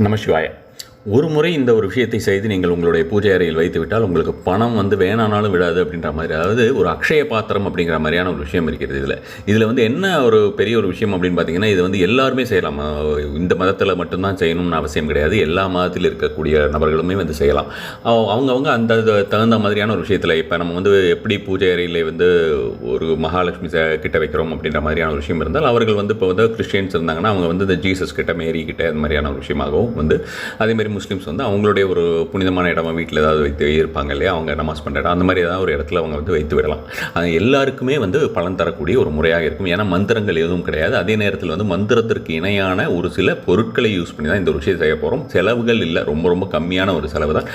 நமசிவாய. ஒரு முறை இந்த ஒரு விஷயத்தை செய்து நீங்கள் உங்களுடைய பூஜை அறையில் வைத்துவிட்டால் உங்களுக்கு பணம் வேணானாலும் விடாது அப்படின்ற மாதிரி, அதாவது ஒரு அக்ஷய பாத்திரம் அப்படிங்கிற மாதிரியான ஒரு விஷயம் இருக்கிறது. இதில் என்ன ஒரு பெரிய ஒரு விஷயம் அப்படின்னு பார்த்தீங்கன்னா, இது எல்லாருமே செய்யலாம். இந்த மதத்தில் மட்டும்தான் செய்யணும்னு அவசியம் கிடையாது. எல்லா மதத்தில் இருக்கக்கூடிய நபர்களுமே செய்யலாம். அவங்கவுங்க அந்த தகுந்த மாதிரியான ஒரு விஷயத்தில், இப்போ நம்ம எப்படி பூஜை அறையில் ஒரு மகாலட்சுமி கிட்ட வைக்கிறோம் அப்படின்ற மாதிரியான ஒரு விஷயம் இருந்தால், அவர்கள் இப்போ கிறிஸ்டியன்ஸ் இருந்தாங்கன்னா அவங்க இந்த ஜீசஸ் கிட்ட, மேரி கிட்ட, அந்த மாதிரியான ஒரு விஷயமாகவும் அதேமாதிரி முஸ்லீம்ஸ் அவங்களுடைய ஒரு புனிதமான இடமா வீட்டில் ஏதாவது வைத்து இருப்பாங்க இல்லையா, அவங்க நமாஸ் பண்ணுற இடம், அந்த மாதிரி ஏதாவது ஒரு இடத்துல அவங்க வைத்து விடலாம். அது எல்லாருக்குமே பலன் தரக்கூடிய ஒரு முறையாக இருக்கும். ஏன்னா மந்திரங்கள் எதுவும் கிடையாது. அதே நேரத்தில் மந்திரத்திற்கு இணையான ஒரு சில பொருட்களை யூஸ் பண்ணி தான் இந்த ஒரு விஷயத்தை செய்ய போகிறோம். செலவுகள் இல்லை, ரொம்ப ரொம்ப கம்மியான ஒரு செலவு தான்.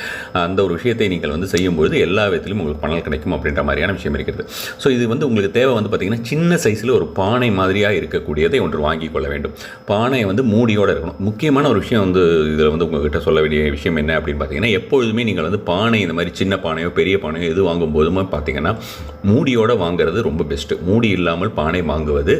அந்த ஒரு விஷயத்தை நீங்கள் செய்யும்பொழுது எல்லா விதத்திலும் உங்களுக்கு பலன் கிடைக்கும் அப்படின்ற மாதிரியான விஷயம் இருக்கிறது. ஸோ இது உங்களுக்கு தேவை பார்த்திங்கன்னா, சின்ன சைஸில் ஒரு பானை மாதிரியாக இருக்கக்கூடியதை ஒன்று வாங்கி கொள்ள வேண்டும். பானை மூடியோடு இருக்கணும். முக்கியமான ஒரு விஷயம் இதில் உங்கள்கிட்ட சொல்ல வேண்டிய விஷயம் என்ன அப்படின்னு பார்த்தீங்கன்னா, எப்பொழுதுமே நீங்கள் பானை, இந்த மாதிரி சின்ன பானையோ பெரிய பானையோ எது வாங்கும் போதுமே பார்த்தீங்கன்னா மூடியோடு வாங்குறது ரொம்ப பெஸ்ட்டு. மூடி இல்லாமல் பானை வாங்குவது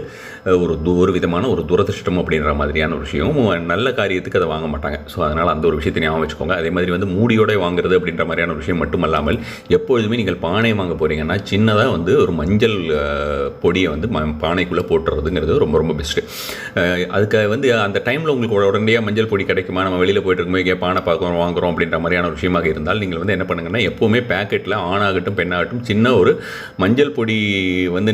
ஒரு விதமான ஒரு துரதிருஷ்டம் அப்படின்ற மாதிரியான ஒரு விஷயம். நல்ல காரியத்துக்கு அதை வாங்க மாட்டாங்க. ஸோ அதனால் அந்த ஒரு விஷயத்தை ஞாபகம் வச்சுக்கோங்க. அதே மாதிரி மூடியோட வாங்குறது அப்படின்ற மாதிரியான ஒரு விஷயம் மட்டுமல்லாமல், எப்பொழுதுமே நீங்கள் பானை வாங்க போகிறீங்கன்னா சின்னதாக ஒரு மஞ்சள் பொடியை பானைக்குள்ளே போட்டுறதுங்கிறது ரொம்ப ரொம்ப பெஸ்ட்டு. அதுக்கு அந்த டைமில் உங்களுக்கு உடனடியாக மஞ்சள் பொடி கிடைக்குமா, நம்ம வெளியில் போய்ட்டு இருக்கும்போது இங்கே பானை பார்க்குறோம் வாங்குகிறோம் அப்படின்ற மாதிரியான ஒரு விஷயமாக இருந்தால், நீங்கள் என்ன பண்ணுங்கன்னா, எப்போவுமே பேக்கெட்டில் ஆணாகட்டும் பெண்ணாகட்டும் சின்ன ஒரு மஞ்சள் பொடி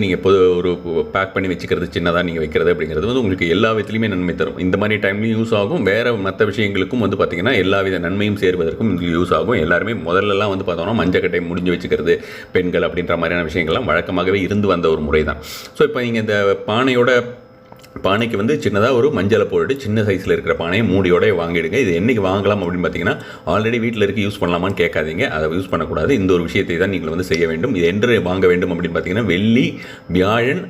நீங்கள் ஒரு பேக் பண்ணி வச்சுக்கிறது, சின்னதாக நீங்கள் வைக்கிறது அப்படிங்கிறது உங்களுக்கு எல்லா விதத்துலையுமே நன்மை தரும். இந்த மாதிரி டைம்லையும் யூஸ் ஆகும். வேறு மற்ற விஷயங்களுக்கும் பார்த்திங்கன்னா எல்லா வித நன்மையும் சேர்வதற்கும் இது யூஸ் ஆகும். எல்லாருமே முதல்லலாம் பார்த்தோம்னா மஞ்சக்கட்டை முடிஞ்சு வச்சுக்கிறது பெண்கள் அப்படின்ற மாதிரியான விஷயங்கள்லாம் வழக்கமாகவே இருந்து வந்த ஒரு முறை தான். ஸோ இப்போ நீங்கள் இந்த பானைக்கு சின்னதாக ஒரு மஞ்சளை போட்டு சின்ன சைஸில் இருக்கிற பானையை மூடியோட வாங்கிடுங்க. இது என்றைக்கு வாங்கலாம் அப்படின்னு பார்த்தீங்கன்னா, ஆல்ரெடி வீட்டில் இருக்க யூஸ் பண்ணலாமான்னு கேட்காதீங்க. அதை யூஸ் பண்ணக்கூடாது. இந்த ஒரு விஷயத்தை தான் நீங்கள் செய்ய வேண்டும். இது என்று வாங்க வேண்டும் அப்படின்னு பார்த்தீங்கன்னா, வெள்ளி, வியாழன்,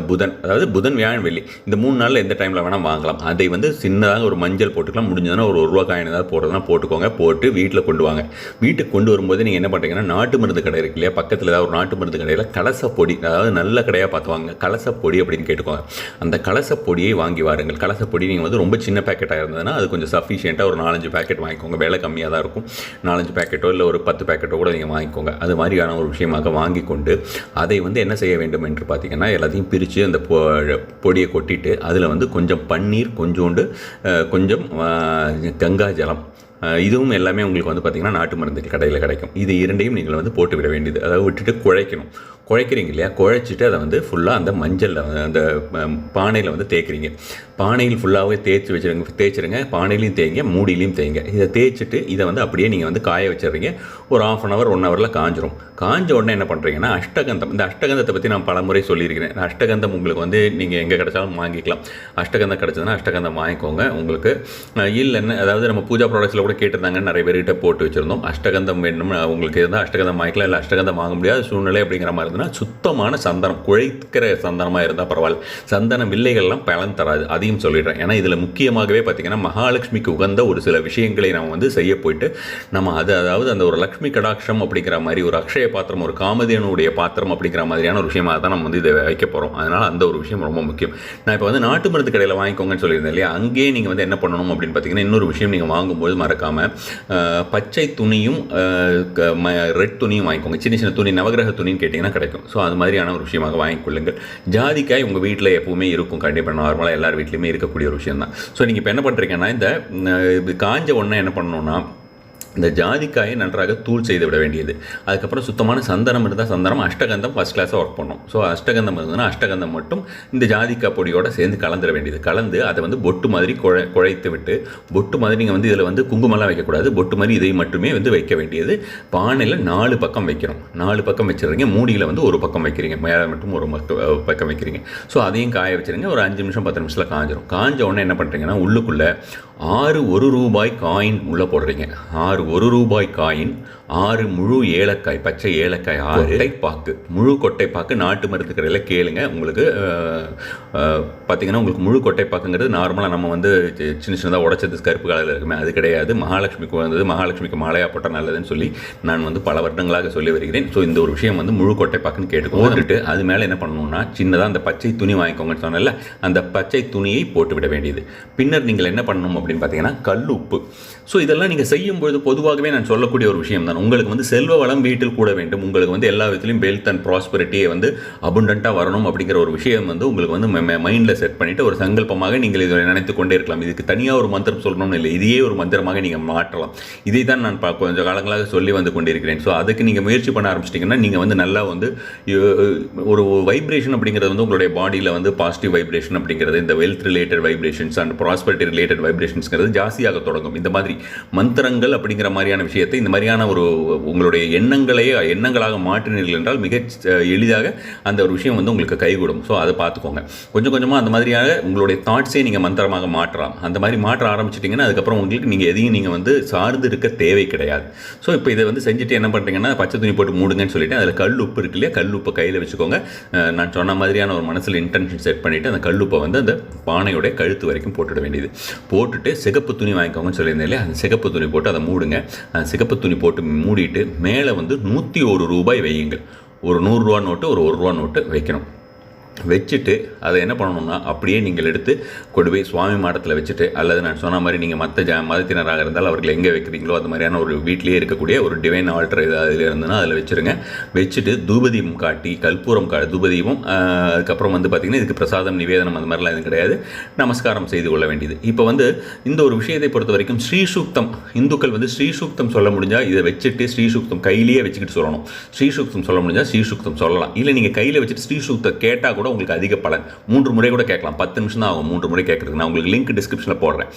புதன், அதாவது புதன், வியாழன், வெள்ளி, இந்த 3 நாளில் எந்த டைமில் வேணால் வாங்கலாம். அதை சின்னதாக ஒரு மஞ்சள் போட்டுக்கலாம். முடிஞ்சதுன்னா ஒரு ரூபா காயின் ஏதாவது போடுறதுனா போட்டுக்கோங்க. போட்டு வீட்டில் கொண்டு வாங்க. வீட்டுக்கு கொண்டு வரும்போது நீங்கள் என்ன பண்ணுறீங்கன்னா, நாட்டு மருந்து கடை இருக்கு இல்லையா, பக்கத்தில் ஏதாவது ஒரு நாட்டு மருந்து கடையில் கலசப்பொடி, அதாவது நல்ல கடையாக பார்த்து வாங்க, கலசப்பொடி அப்படின்னு கேட்டுக்கோங்க. அந்த கலசப்பொடியை வாங்கி வாருங்கள். கலசப்பொடி நீங்கள் ரொம்ப சின்ன பேக்கெட்டாக இருந்ததுன்னா அது கொஞ்சம் சஃபிஷியண்ட்டாக ஒரு 4-5 பேக்கெட் வாங்கிக்கோங்க. விலை கம்மியாக தான் இருக்கும். 4-5 பேக்கெட்டோ இல்லை ஒரு 10 பேக்கெட்டோ கூட நீங்கள் வாங்கிக்கோங்க. அது மாதிரியான ஒரு விஷயமாக வாங்கி கொண்டு அதை என்ன செய்ய வேண்டும் என்று பார்த்தீங்கன்னா, எல்லாத்தையும் பிரித்து அந்த பொடியை கொட்டிட்டு அதில் கொஞ்சம் பன்னீர், கொஞ்சம் கங்கா ஜலம், இதுவும் எல்லாமே உங்களுக்கு பார்த்திங்கன்னா நாட்டு மருந்து கடையில் கிடைக்கும். இது இரண்டையும் நீங்கள் போட்டு விட வேண்டியது. அதாவது விட்டுட்டு குழைக்கிறீங்க இல்லையா, குழைச்சிட்டு அதை ஃபுல்லாக அந்த மஞ்சளில் அந்த பானையில் தேய்க்கிறீங்க. பானையில் ஃபுல்லாகவே தேய்ச்சிருங்க. பானையிலையும் தேய்ங்க, மூடியிலையும் தேய்ங்க. இதை தேய்ச்சிட்டு இதை அப்படியே நீங்கள் காய வச்சிடுறீங்க. ஒரு 1/2 hour 1 hourல காஞ்சிரும். காஞ்ச உடனே என்ன பண்ணுறீங்கன்னா, அஷ்டகந்தம், இந்த அஷ்டகந்தத்தை பற்றி நான் பல முறை சொல்லியிருக்கிறேன். அஷ்டகந்தம் உங்களுக்கு நீங்கள் எங்கே கிடைச்சாலும் வாங்கிக்கலாம். அஷ்டகந்தம் கிடச்சதுன்னா அஷ்டகந்தம் வாங்கிக்கோங்க. உங்களுக்கு இல்லைன்னு, அதாவது நம்ம பூஜா ப்ராடக்ட்ஸில் கூட கேட்டிருந்தாங்க, நிறைய பேர்கிட்ட போட்டு வச்சுருந்தோம். அஷ்டகந்தம் வேணும் உங்களுக்கு இருந்தால் அஷ்டகந்தம் வாங்கிக்கலாம். இல்லை அஷ்டகந்தம் வாங்க முடியாத சூழ்நிலை அப்படிங்கிற மாதிரி இருந்ததுன்னா சுத்தமான சந்தனம், குழைக்கிற சந்தனமாக இருந்தால் பரவாயில்ல. சந்தன வில்லைகள்லாம் பலன் தராது, அதையும் சொல்லிடுறேன். ஏன்னா இதில் முக்கியமாகவே பார்த்திங்கன்னா, மகாலட்சுமிக்கு உகந்த ஒரு சில விஷயங்களை நம்ம செய்ய போயிட்டு நம்ம அதாவது அந்த ஒரு லக்ஷ்மி கடாட்சம் அப்படிங்கிற மாதிரி, ஒரு அக்ஷய பாத்திரம், ஒரு காமதேனுடைய பாத்திரம் அப்படிங்கிற மாதிரியான ஒரு விஷயமாக தான் நம்ம இதை வைக்க போகிறோம். அதனால் அந்த ஒரு விஷயம் ரொம்ப முக்கியம். நான் இப்போ நாட்டு மருந்து கடையில் வாங்கிக்கோங்கன்னு சொல்லியிருந்தேன் இல்லையா, அங்கேயே நீங்கள் என்ன பண்ணணும் அப்படின்னு பார்த்தீங்கன்னா, இன்னொரு விஷயம், நீங்கள் வாங்கும்போது மறக்காமல் பச்சை துணியும் ரெட் துணியும் வாங்கிக்கோங்க. சின்ன சின்ன துணி, நவகிரக துணின்னு கேட்டிங்கன்னா கிடைக்கும். ஸோ அது மாதிரியான ஒரு விஷயமாக வாங்கிக்கொள்ளுங்கள். ஜாதிக்காய் உங்கள் வீட்டில் எப்போவுமே இருக்கும், கண்டிப்பாக நார்மலாக எல்லார் வீட்லேயுமே இருக்கக்கூடிய ஒரு விஷயம் தான். ஸோ நீங்கள் இப்போ என்ன பண்ணுறீங்கன்னா, இந்த காஞ்ச ஒன்றை என்ன பண்ணணும்னா, இந்த ஜாதிக்காயை நன்றாக தூள் செய்து விட வேண்டியது. அதுக்கப்புறம் சுத்தமான சந்தனம் இருந்தால் சந்தனம், அஷ்டகந்தம் ஃபஸ்ட் கிளாஸாக ஒர்க் பண்ணும். ஸோ அஷ்டகந்தம் இருந்ததுன்னா அஷ்டகந்தம் மட்டும் இந்த ஜாதிக்காய் பொடியோடு சேர்ந்து கலந்துட வேண்டியது. கலந்து அதை பொட்டு மாதிரி குழைத்து விட்டு, பொட்டு மாதிரி நீங்கள் இதில் குங்குமம்லாம் வைக்கக்கூடாது. பொட்டு மாதிரி இதை மட்டுமே வைக்க வேண்டியது. பானையில் 4 பக்கம் வைக்கணும். 4 பக்கம் வச்சுருங்க. மூடியில் ஒரு பக்கம் வைக்கிறீங்க, மேலே மட்டும் ஒரு பக்கம் வைக்கிறீங்க. ஸோ அதையும் காய வச்சுருங்க. ஒரு 5 நிமிஷம் 10 நிமிஷத்தில் காஞ்சிடும். காஞ்ச உடனே என்ன பண்ணுறீங்கன்னா, உள்ளுக்குள்ளே 6 1 ரூபாய் காயின் உள்ளே போடுறீங்க. 6 1 ரூபாய் காயின் 6 முழு ஏலக்காய், பச்சை ஏலக்காய் 6, கொட்டைப்பாக்கு, முழு கொட்டைப்பாக்கு நாட்டு மருந்து கடையில் கேளுங்க. உங்களுக்கு பார்த்தீங்கன்னா உங்களுக்கு முழு கொட்டைப்பாக்குங்கிறது நார்மலாக நம்ம வந்து சின்ன சின்னதாக உடச்சது கருப்பு கலரில் இருக்குமே, அது கிடையாது. மகாலட்சுமிக்கு வந்தது, மகாலட்சுமிக்கு மாலையாக போட்டால் நல்லதுன்னு சொல்லி நான் வந்து பல வருடங்களாக சொல்லி வருகிறேன். ஸோ இந்த ஒரு விஷயம் வந்து முழு கொட்டைப்பாக்குன்னு கேட்டுக்கோங்க. அது மேலே என்ன பண்ணணும்னா சின்னதாக அந்த பச்சை துணி வாங்கிக்கோங்கன்னு சொன்னல, அந்த பச்சை துணியை போட்டு விட வேண்டியது. பின்னர் நீங்கள் என்ன பண்ணணும் அப்படின்னு பார்த்தீங்கன்னா கல் உப்பு. ஸோ இதெல்லாம் நீங்கள் செய்யும்பொழுது பொதுவாகவே நான் சொல்லக்கூடிய ஒரு விஷயம் தான், உங்களுக்கு வந்து செல்வ வளம் வீட்டில் கூட வேண்டும், உங்களுக்கு வந்து எல்லா விதத்திலையும் வெல்த் அண்ட் ப்ராஸ்பரிட்டியை வந்து அபுண்டண்ட்டாக வரணும் அப்படிங்கிற ஒரு விஷயம் வந்து உங்களுக்கு வந்து மைண்டில் செட் பண்ணிவிட்டு ஒரு சங்கல்பமாக நீங்கள் இதை நினைத்து கொண்டே இருக்கலாம். இதுக்கு தனியாக ஒரு மந்திரம் சொல்லணும்னு இல்லை, இதையே ஒரு மந்திரமாக நீங்கள் மாற்றலாம். இதை தான் நான் கொஞ்சம் காலங்களாக சொல்லி வந்து கொண்டிருக்கிறேன். ஸோ அதுக்கு நீங்கள் முயற்சி பண்ண ஆரம்பிச்சிட்டிங்கன்னா நீங்கள் வந்து நல்லா வந்து ஒரு வைப்ரேஷன் அப்படிங்கிறது வந்து உங்களுடைய பாடியில் வந்து பாசிட்டிவ் வைப்ரேஷன் அப்படிங்கிறது, இந்த wealth related vibrations and prosperity related வைப்ரேஷன்ஸ்ங்கிறது ஜாஸ்தியாக தொடங்கும். இந்த மாதிரி மந்திரங்கள் அப்படிங்கிற மாதிரியான விஷயத்தை, இந்த மாதிரியான ஒரு உங்களுடைய எண்ணங்களாக மாற்றினீர்கள் என்றால் மிக எளிதாக அந்த ஒரு விஷயம் வந்து உங்களுக்கு கைகூடும். ஸோ அதை பார்த்துக்கோங்க. கொஞ்சம் கொஞ்சமாக அந்த மாதிரியாக உங்களுடைய தாட்ஸே நீங்கள் மந்திரமாக மாற்றலாம். அந்த மாதிரி மாற்ற ஆரம்பிச்சிட்டிங்கன்னா அதுக்கப்புறம் உங்களுக்கு நீங்கள் எதையும் நீங்கள் வந்து சார்ந்து இருக்க தேவை கிடையாது. ஸோ இப்போ இதை வந்து செஞ்சுட்டு என்ன பண்ணுறீங்கன்னா பச்சை துணி போட்டு மூடுங்கன்னு சொல்லிட்டு அதில் கல் உப்பு இருக்கு இல்லையா, கல் உப்பை கையில் வச்சுக்கோங்க. நான் சொன்ன மாதிரியான ஒரு மனசில் இன்டென்ஷன் செட் பண்ணிவிட்டு அந்த கல் உப்பை வந்து அந்த பானையோடைய கழுத்து வரைக்கும் போட்டுட வேண்டியது. போட்டுட்டு சிகப்பு துணி வாங்கிக்கோங்கன்னு சொல்லியிருந்தேன் இல்லையா, அந்த சிகப்பு துணி போட்டு அதை மூடுங்க. அந்த சிகப்பு துணி போட்டு மூடிட்டு மேலே வந்து 101 ரூபாய் வையுங்கள். ஒரு 100 ரூபா நோட்டு, ஒரு 1 ரூபா நோட்டு வைக்கணும். வச்சுட்டு அதை என்ன பண்ணணும்னா அப்படியே நீங்கள் எடுத்து கொண்டு போய் சுவாமி மாடத்தில் வச்சுட்டு, அல்லது நான் சொன்ன மாதிரி நீங்கள் மற்ற மதத்தினராக இருந்தால் அவர்கள் எங்கே வைக்கிறீங்களோ அது மாதிரியான ஒரு வீட்டிலே இருக்கக்கூடிய ஒரு டிவைன் ஆல்டர் இது அதில் இருந்ததுன்னா அதில் வச்சுருங்க. வச்சுட்டு தூபதீபம் காட்டி, கற்பூரம் தூபதீபம், அதுக்கப்புறம் வந்து பார்த்திங்கன்னா இதுக்கு பிரசாதம் நிவேதனம் அந்த மாதிரிலாம் எதுவும் கிடையாது, நமஸ்காரம் செய்து கொள்ள வேண்டியது. இப்போ வந்து இந்த ஒரு விஷயத்தை பொறுத்த வரைக்கும் ஸ்ரீசூக்தம், இந்துக்கள் வந்து ஸ்ரீசூக்தம் சொல்ல முடிஞ்சால் இதை வச்சுட்டு ஸ்ரீசூக்தம் கையிலேயே வச்சுக்கிட்டு சொல்லணும். ஸ்ரீசூக்தம் சொல்ல முடிஞ்சால் ஸ்ரீசூக்தம் சொல்லலாம். இல்லை நீங்கள் கையில் வச்சுட்டு ஸ்ரீசூக்தம் கேட்டால் கூட உங்களுக்கு அதிக பலன். 3 முறை கூட கேட்கலாம், 10 நிமிஷம் தான் ஆகும் 3 முறை கேட்குறதுக்கு. நான் உங்களுக்கு லிங்க் டிஸ்கிரிப்ஷனில் போடுறேன்.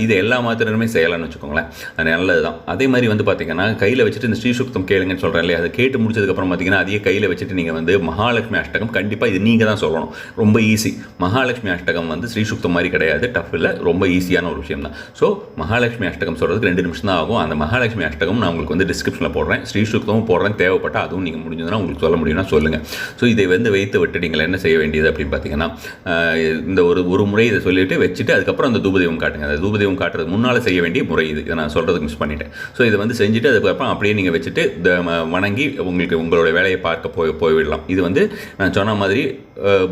இது எல்லா மாத்திரமே செய்யலாம்னு வச்சுக்கோங்களேன், அது நல்லது தான். அதே மாதிரி வந்து பார்த்தீங்கன்னா கையில் வச்சுட்டு இந்த ஸ்ரீசூக்தம் கேளுங்கன்னு சொல்கிறேன் இல்லையா, அதை கேட்டு முடிச்சதுக்கப்புறம் பார்த்தீங்கன்னா அதையே கையில் வச்சுட்டு நீங்கள் வந்து மகாலட்சுமி அஷ்டகம் கண்டிப்பாக இது நீங்கள் தான் சொல்லணும். ரொம்ப ஈஸி. மகாலட்சுமி அஷ்டகம் வந்து ஸ்ரீசூக்தம் மாதிரி கிடையாது, டஃப் இல்லை, ரொம்ப ஈஸியான ஒரு விஷயம் தான். ஸோ மகாலட்சுமி அஷ்டகம் சொல்கிறதுக்கு 2 நிமிஷம் தான் ஆகும். அந்த மகாலட்சுமி அஷ்டகம் நான் உங்களுக்கு வந்து டிஸ்கிரிப்ஷனில் போடுறேன், ஸ்ரீசூக்தமும் போடுறேன், தேவைப்பட்டால் அதுவும் நீங்கள் முடிஞ்சதுன்னா உங்களுக்கு சொல்ல முடியும்னா சொல்லுங்கள். ஸோ இதை வந்து வைத்து விட்டு நீங்கள் என்ன செய்ய வேண்டியது அப்படின்னு பார்த்தீங்கன்னா இந்த ஒரு முறை இதை சொல்லிவிட்டு வச்சுட்டு அதுக்கப்புறம் அந்த தூபதீபம் காட்டுங்க. அந்த தூபதீபம் காட்டுறது முன்னால் செய்ய வேண்டிய முறை இது, இதை நான் சொல்கிறதுக்கு மிஸ் பண்ணிட்டேன். ஸோ இதை வந்து செஞ்சுட்டு அதுக்கப்புறம் அப்படியே நீங்கள் வச்சுட்டு வணங்கி உங்களுக்கு உங்களுடைய வேலையை பார்க்க போய்விடலாம். இது வந்து நான் சொன்ன மாதிரி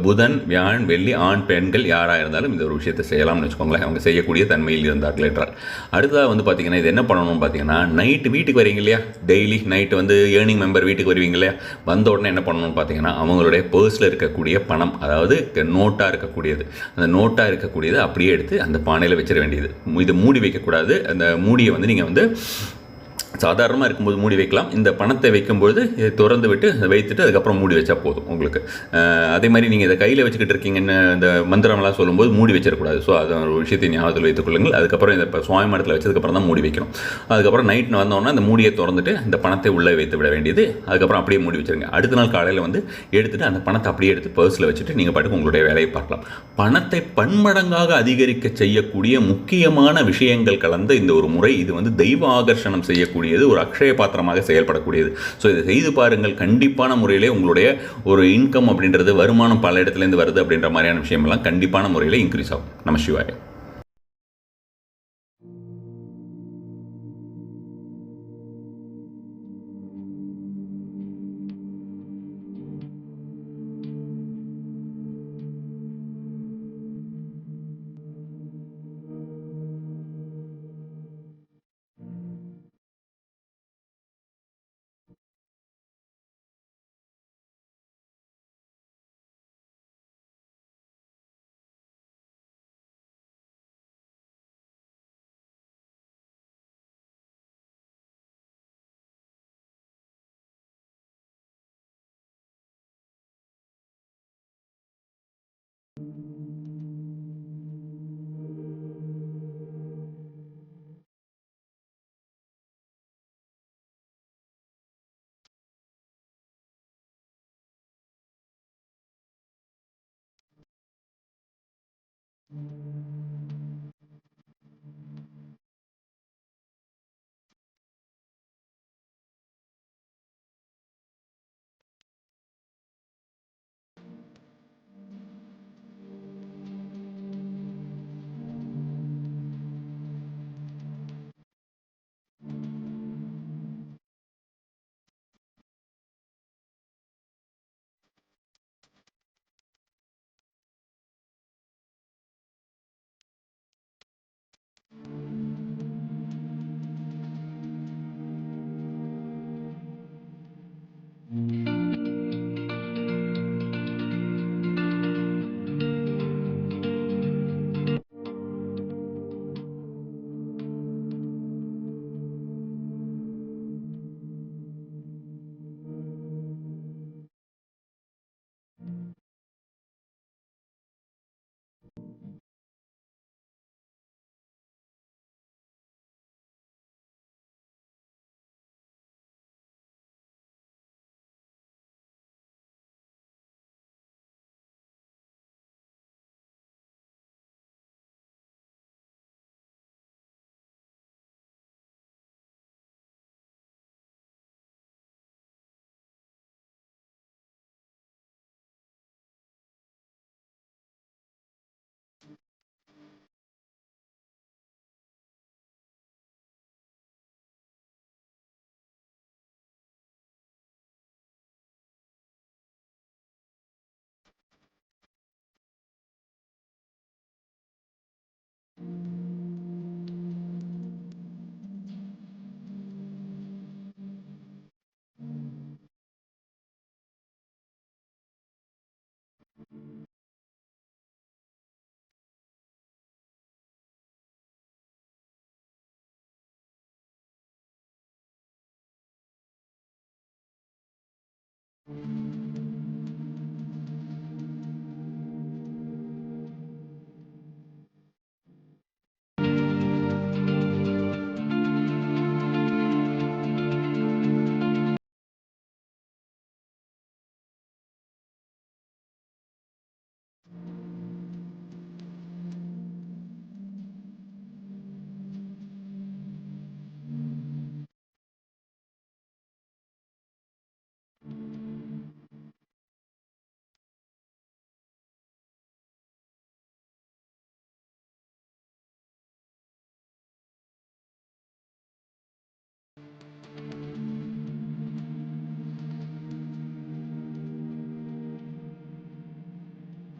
புதன், வியாழன், வெள்ளி, ஆண் பெண்கள் யாராக இருந்தாலும் இந்த ஒரு விஷயத்தை செய்யலாம்னு வச்சுக்கோங்களேன், அவங்க செய்யக்கூடிய தன்மையில் இருந்தார்கள் என்றால். அடுத்ததாக வந்து பார்த்தீங்கன்னா இது என்ன பண்ணணும்னு பார்த்தீங்கன்னா நைட்டு வீட்டுக்கு வரீங்க இல்லையா, டெய்லி நைட்டு வந்து ஏர்னிங் மெம்பர் வீட்டுக்கு வருவீங்க இல்லையா, வந்த உடனே என்ன பண்ணணும்னு பார்த்தீங்கன்னா அவங்களுடைய பர்ஸில் இருக்கக்கூடிய பணம், அதாவது நோட்டாக இருக்கக்கூடியது, அந்த நோட்டாக இருக்கக்கூடியது அப்படியே எடுத்து அந்த பானையில் வச்சிட வேண்டியது. இதை மூடி வைக்கக்கூடாது. அந்த மூடியை வந்து நீங்கள் வந்து சாதாரணமாக இருக்கும்போது மூடி வைக்கலாம். இந்த பணத்தை வைக்கும்போது இதை திறந்து விட்டு வைத்துட்டு அதுக்கப்புறம் மூடி வச்சா போதும் உங்களுக்கு. அதே மாதிரி நீங்கள் இதை கையில் வச்சுக்கிட்டு இருக்கீங்கன்னு இந்த மந்திரம்லாம் சொல்லும்போது மூடி வச்சிடக்கூடாது. ஸோ அது ஒரு விஷயத்தை ஞாபகத்தில் வைத்துக் கொள்ளுங்கள். அதுக்கப்புறம் இந்த சுவாமி மடத்தில் வச்சதுக்கப்புறம் தான் மூடி வைக்கணும். அதுக்கப்புறம் நைட் வந்தோன்னா அந்த மூடியை திறந்துட்டு இந்த பணத்தை உள்ளே வைத்து விட வேண்டியது. அதுக்கப்புறம் அப்படியே மூடி வச்சுருங்க. அடுத்த நாள் காலையில் வந்து எடுத்துகிட்டு அந்த பணத்தை அப்படியே எடுத்து பர்ஸில் வச்சுட்டு நீங்கள் பாட்டுக்கு உங்களுடைய வேலையை பார்க்கலாம். பணத்தை பன்மடங்காக அதிகரிக்க செய்யக்கூடிய முக்கியமான விஷயங்கள் கலந்த இந்த ஒரு முறை, இது வந்து தெய்வ ஆகர்ஷணம் செய்யக்கூடிய ஒரு அக்ஷய பாத்திரமாக செயல்படக்கூடியது. ஸோ இதை செய்து பாருங்கள். கண்டிப்பான முறையிலே உங்களுடைய ஒரு இன்கம் அப்படின்றது, வருமானம் பல இடத்துலேருந்து வருது அப்படின்ற மாதிரியான விஷயமெல்லாம் கண்டிப்பான முறையில் இன்க்ரீஸ் ஆகும். நம சிவாய.